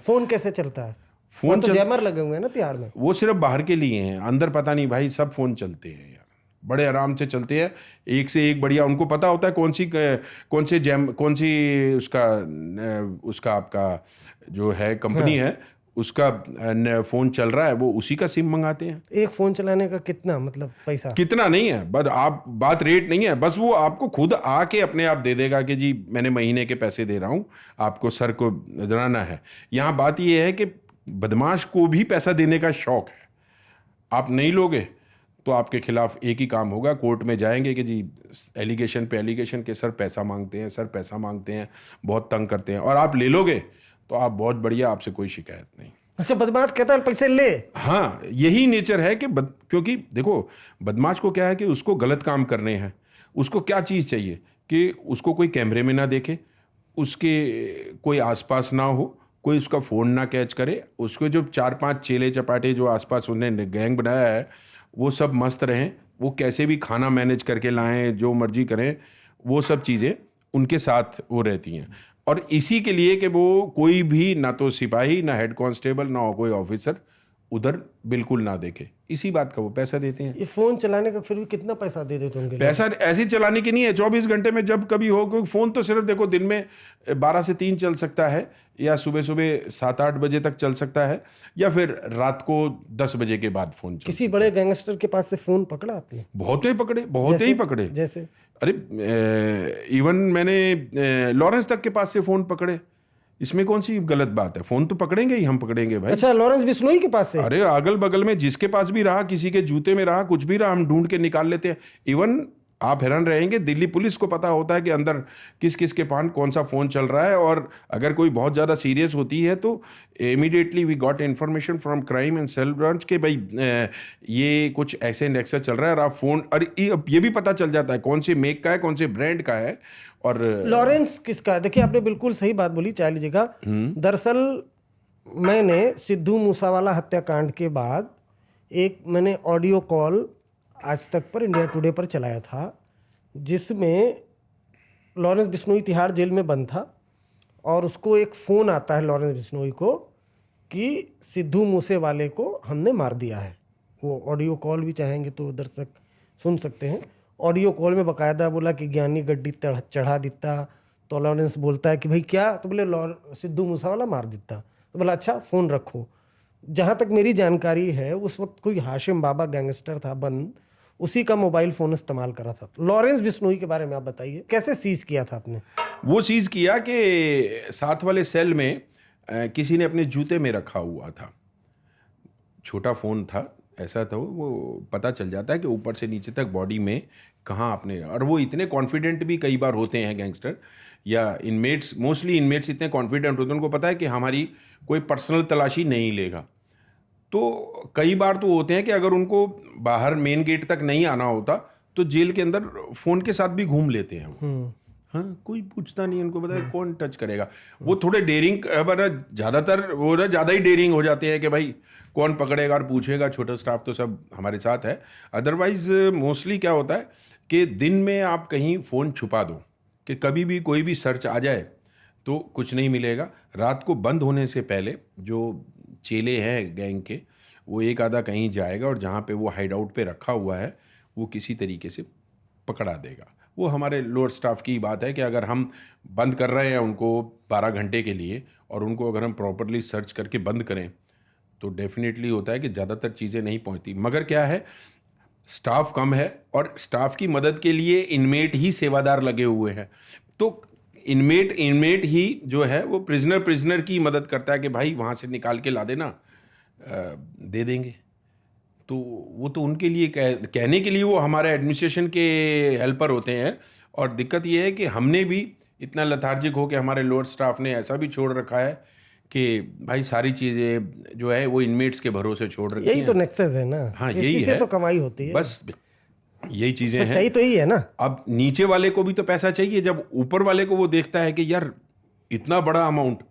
Phone कैसे चलता है? फोन तो जैमर लगे हुए हैं ना तिहाड़ में। वो सिर्फ बाहर के लिए हैं, अंदर पता नहीं भाई। सब फोन चलते हैं यार, बड़े आराम से चलते हैं, एक से एक बढ़िया। उनको पता होता है कौन सी उसका आपका जो है कंपनी है, उसका फोन चल रहा है, वो उसी का सिम मंगाते हैं। एक फोन चलाने का कितना मतलब पैसा? कितना नहीं है, बस आप बात रेट नहीं है, बस वो आपको खुद आके अपने आप दे देगा कि जी मैंने महीने के पैसे दे रहा हूँ, आपको सर को नजराना है। यहाँ बात ये है कि बदमाश को भी पैसा देने का शौक है। आप नहीं लोगे तो आपके खिलाफ एक ही काम होगा, कोर्ट में जाएंगे कि जी एलिगेशन पे एलिगेशन के सर पैसा मांगते हैं, सर पैसा मांगते हैं, बहुत तंग करते हैं। और आप ले लोगे तो आप बहुत बढ़िया, आपसे कोई शिकायत नहीं। अच्छा, बदमाश कहता है पैसे ले। हाँ, यही नेचर है कि क्योंकि देखो बदमाश को क्या है कि उसको गलत काम करने हैं। उसको क्या चीज़ चाहिए कि उसको कोई कैमरे में ना देखे, उसके कोई आसपास ना हो, कोई उसका फ़ोन ना कैच करे, उसको जो 4-5 चेले चपाटे जो आसपास उन्हें गैंग बनाया है वो सब मस्त रहें, वो कैसे भी खाना मैनेज करके लाएं, जो मर्जी करें, वो सब चीज़ें उनके साथ वो रहती हैं। और इसी के लिए कि वो कोई भी ना तो सिपाही, ना हेड कांस्टेबल, ना कोई ऑफिसर उधर बिल्कुल ना देखे, इसी बात का वो पैसा देते हैं। ये फोन चलाने का फिर भी कितना पैसा दे देते होंगे? पैसा ऐसे चलाने की नहीं है, 24 घंटे में जब कभी हो। क्योंकि फ़ोन तो सिर्फ देखो दिन में 12 से 3 चल सकता है, या सुबह सुबह 7-8 बजे तक चल सकता है, या फिर रात को 10 बजे के बाद फ़ोन चल। किसी बड़े गैंगस्टर के पास से फोन पकड़ा आपने? बहुत ही पकड़े, बहुत ही पकड़े। जैसे अरे इवन मैंने लॉरेंस तक के पास से फ़ोन पकड़े। इसमें कौन सी गलत बात है? फोन तो पकड़ेंगे ही, हम पकड़ेंगे भाई। अच्छा, लॉरेंस बिश्नोई के पास से? अरे अगल बगल में जिसके पास भी रहा, किसी के जूते में रहा, कुछ भी रहा, हम ढूंढ के निकाल लेते हैं। इवन आप हैरान रहेंगे, दिल्ली पुलिस को पता होता है कि अंदर किस किस के पास कौन सा फ़ोन चल रहा है। और अगर कोई बहुत ज़्यादा सीरियस होती है तो immediately we got information from crime and cell branch के भाई ये कुछ ऐसे नेक्सस चल रहा है। और आप फ़ोन, और ये भी पता चल जाता है कौन से मेक का है, कौन से ब्रांड का है। और लॉरेंस किसका है? देखिए, आपने बिल्कुल सही बात बोली, चाह लीजिएगा। दरअसल मैंने सिद्धू मूसावाला हत्याकांड के बाद मैंने ऑडियो कॉल आज तक पर, इंडिया टुडे पर चलाया था, जिसमें लॉरेंस बिश्नोई तिहाड़ जेल में बंद था और उसको एक फ़ोन आता है लॉरेंस बिश्नोई को कि सिद्धू मूसेवाले को हमने मार दिया है। वो ऑडियो कॉल भी चाहेंगे तो दर्शक सुन सकते हैं। ऑडियो कॉल में बाकायदा बोला कि ज्ञानी गड्डी चढ़ा दिता। तो लॉरेंस बोलता है कि भाई क्या? तो बोले सिद्धू मूसेवाला मार दिता। तो बोला अच्छा फ़ोन रखो। जहाँ तक मेरी जानकारी है उस वक्त कोई हाशिम बाबा गैंगस्टर था बंद, उसी का मोबाइल फ़ोन इस्तेमाल करा था। लॉरेंस बिश्नोई के बारे में आप बताइए, कैसे सीज किया था आपने? वो सीज किया कि साथ वाले सेल में किसी ने अपने जूते में रखा हुआ था, छोटा फ़ोन था, ऐसा था वो पता चल जाता है कि ऊपर से नीचे तक बॉडी में कहाँ आपने। और वो इतने कॉन्फिडेंट भी कई बार होते हैं गैंगस्टर या इनमेट्स, मोस्टली इनमेट्स इतने कॉन्फिडेंट होते हैं, उनको पता है कि हमारी कोई पर्सनल तलाशी नहीं लेगा। तो कई बार तो होते हैं कि अगर उनको बाहर मेन गेट तक नहीं आना होता तो जेल के अंदर फ़ोन के साथ भी घूम लेते हैं वो। हाँ, कोई पूछता नहीं, उनको पता है कौन टच करेगा। वो थोड़े डेयरिंग, ज़्यादातर वो ज़्यादा ही डेयरिंग हो जाते हैं कि भाई कौन पकड़ेगा और पूछेगा। छोटा स्टाफ तो सब हमारे साथ है। अदरवाइज मोस्टली क्या होता है कि दिन में आप कहीं फ़ोन छुपा दो कि कभी भी कोई भी सर्च आ जाए तो कुछ नहीं मिलेगा। रात को बंद होने से पहले जो चेले हैं गैंग के, वो एक आधा कहीं जाएगा और जहाँ पे वो हाइड आउट पे रखा हुआ है वो किसी तरीके से पकड़ा देगा। वो हमारे लोअर स्टाफ की बात है कि अगर हम बंद कर रहे हैं उनको 12 घंटे के लिए और उनको अगर हम प्रॉपरली सर्च करके बंद करें तो डेफिनेटली होता है कि ज़्यादातर चीज़ें नहीं पहुंचती। मगर क्या है, स्टाफ कम है और स्टाफ की मदद के लिए इनमेट ही सेवादार लगे हुए हैं। तो इनमेट ही जो है वो प्रिजनर की मदद करता है कि भाई वहाँ से निकाल के ला देना, दे देंगे। तो वो तो उनके लिए कहने के लिए वो हमारे एडमिनिस्ट्रेशन के हेल्पर होते हैं। और दिक्कत ये है कि हमने भी इतना लथार्जिक हो कि हमारे लोअर स्टाफ ने ऐसा भी छोड़ रखा है कि भाई सारी चीज़ें जो है वो इनमेट्स के भरोसे छोड़ रखी हैं। यही तो नेक्सस है ना। हाँ, इसी यही से है, तो कमाई होती है। बस यही चीज़ें हैं। सच्चाई तो यही है ना। अब नीचे वाले को भी तो पैसा चाहिए। जब ऊपर वाले को वो देखता है कि यार इतना बड़ा अमाउंट,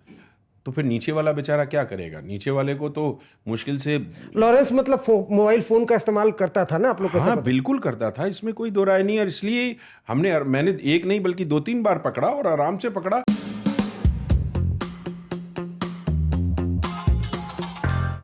तो फिर नीचे वाला बेचारा क्या करेगा? नीचे वाले को तो मुश्किल से। लॉरेंस मतलब मोबाइल फ़ोन का इस्तेमाल करता था ना, आप लोग कैसे? हाँ, बिल्कुल करता था, इसमें कोई दो राय नहीं। और इसलिए मैंने एक नहीं बल्कि 2-3 बार पकड़ा और आराम से पकड़ा।